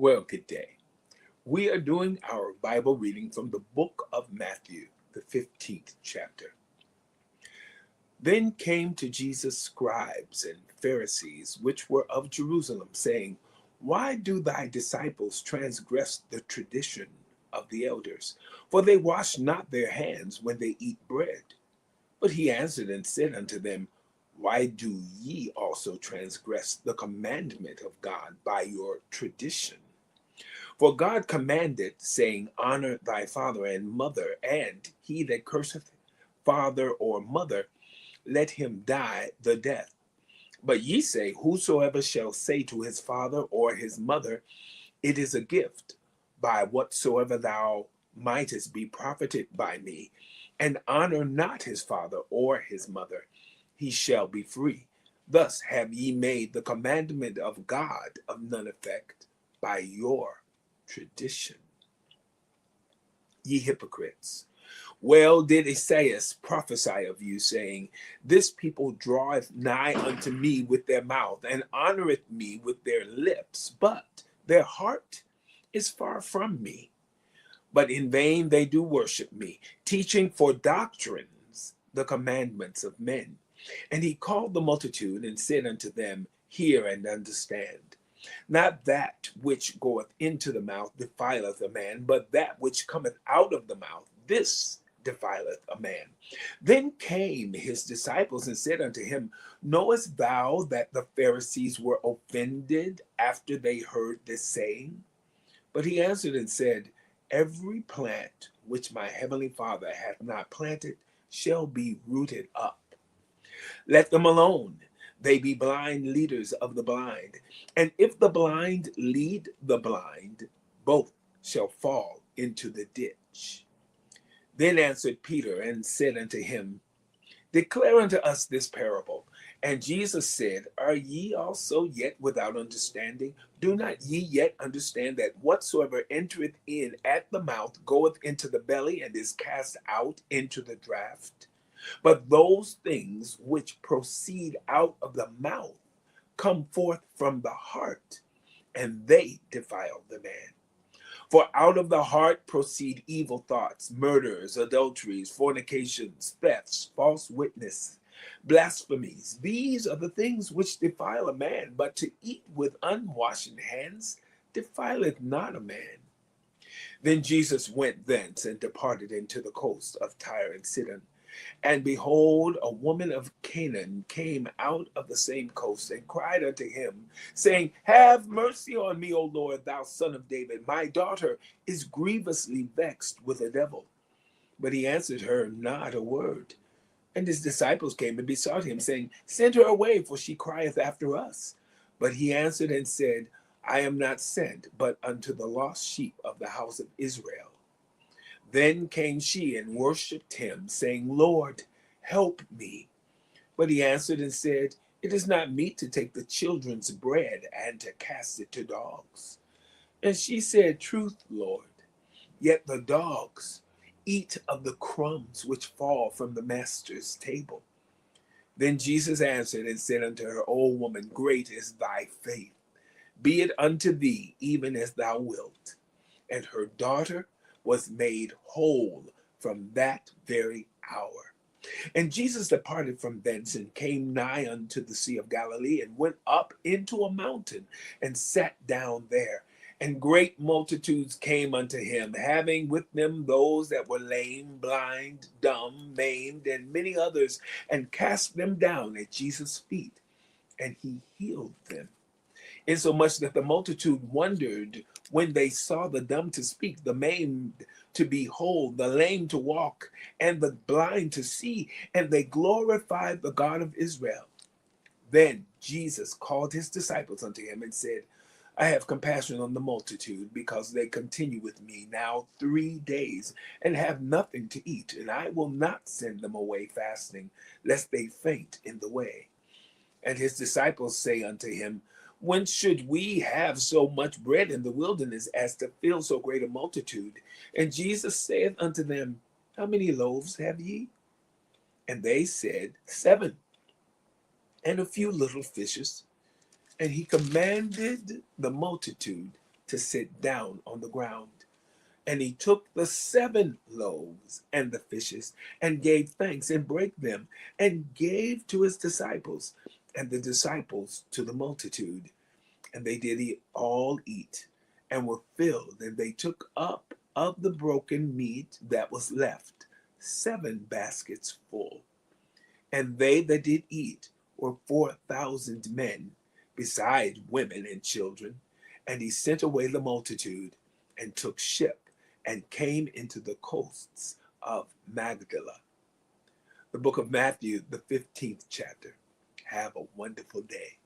Well, good day. We are doing our Bible reading from the book of Matthew, the 15th chapter. Then came to Jesus scribes and Pharisees, which were of Jerusalem, saying, Why do thy disciples transgress the tradition of the elders? For they wash not their hands when they eat bread. But he answered and said unto them, Why do ye also transgress the commandment of God by your tradition? For God commanded, saying, Honor thy father and mother, and he that curseth father or mother, let him die the death. But ye say, Whosoever shall say to his father or his mother, It is a gift, by whatsoever thou mightest be profited by me, and honor not his father or his mother, he shall be free. Thus have ye made the commandment of God of none effect by your tradition. Ye hypocrites, well did Esaias prophesy of you, saying, This people draweth nigh unto me with their mouth, and honoreth me with their lips, but their heart is far from me. But in vain they do worship me, teaching for doctrines the commandments of men. And he called the multitude and said unto them, Hear and understand. Not that which goeth into the mouth defileth a man, but that which cometh out of the mouth, this defileth a man. Then came his disciples and said unto him, Knowest thou that the Pharisees were offended after they heard this saying? But he answered and said, Every plant which my heavenly Father hath not planted shall be rooted up. Let them alone. They be blind leaders of the blind. And if the blind lead the blind, both shall fall into the ditch. Then answered Peter and said unto him, Declare unto us this parable. And Jesus said, Are ye also yet without understanding? Do not ye yet understand that whatsoever entereth in at the mouth goeth into the belly and is cast out into the draught? But those things which proceed out of the mouth come forth from the heart, and they defile the man. For out of the heart proceed evil thoughts, murders, adulteries, fornications, thefts, false witness, blasphemies. These are the things which defile a man, but to eat with unwashen hands defileth not a man. Then Jesus went thence and departed into the coast of Tyre and Sidon. And behold, a woman of Canaan came out of the same coast and cried unto him, saying, Have mercy on me, O Lord, thou son of David. My daughter is grievously vexed with a devil. But he answered her not a word. And his disciples came and besought him, saying, Send her away, for she crieth after us. But he answered and said, I am not sent, but unto the lost sheep of the house of Israel. Then came she and worshipped him, saying, Lord, help me. But he answered and said, It is not meet to take the children's bread and to cast it to dogs. And she said, Truth, Lord, yet the dogs eat of the crumbs which fall from the master's table. Then Jesus answered and said unto her, O woman, great is thy faith. Be it unto thee even as thou wilt. And her daughter was made whole from that very hour. And Jesus departed from thence and came nigh unto the Sea of Galilee, and went up into a mountain and sat down there. And great multitudes came unto him, having with them those that were lame, blind, dumb, maimed, and many others, and cast them down at Jesus' feet, and he healed them. Insomuch that the multitude wondered when they saw the dumb to speak, the maimed to behold, the lame to walk, and the blind to see, and they glorified the God of Israel. Then Jesus called his disciples unto him and said, I have compassion on the multitude, because they continue with me now 3 days, and have nothing to eat, and I will not send them away fasting, lest they faint in the way. And his disciples say unto him, Whence should we have so much bread in the wilderness as to fill so great a multitude? And Jesus saith unto them, How many loaves have ye? And they said, 7, and a few little fishes. And he commanded the multitude to sit down on the ground. And he took the 7 loaves and the fishes, and gave thanks, and brake them, and gave to his disciples, and the disciples to the multitude. And they did all eat, and were filled, and they took up of the broken meat that was left 7 baskets full. And they that did eat were 4,000 men, besides women and children. And he sent away the multitude, and took ship, and came into the coasts of Magdala. The book of Matthew, the 15th chapter. Have a wonderful day.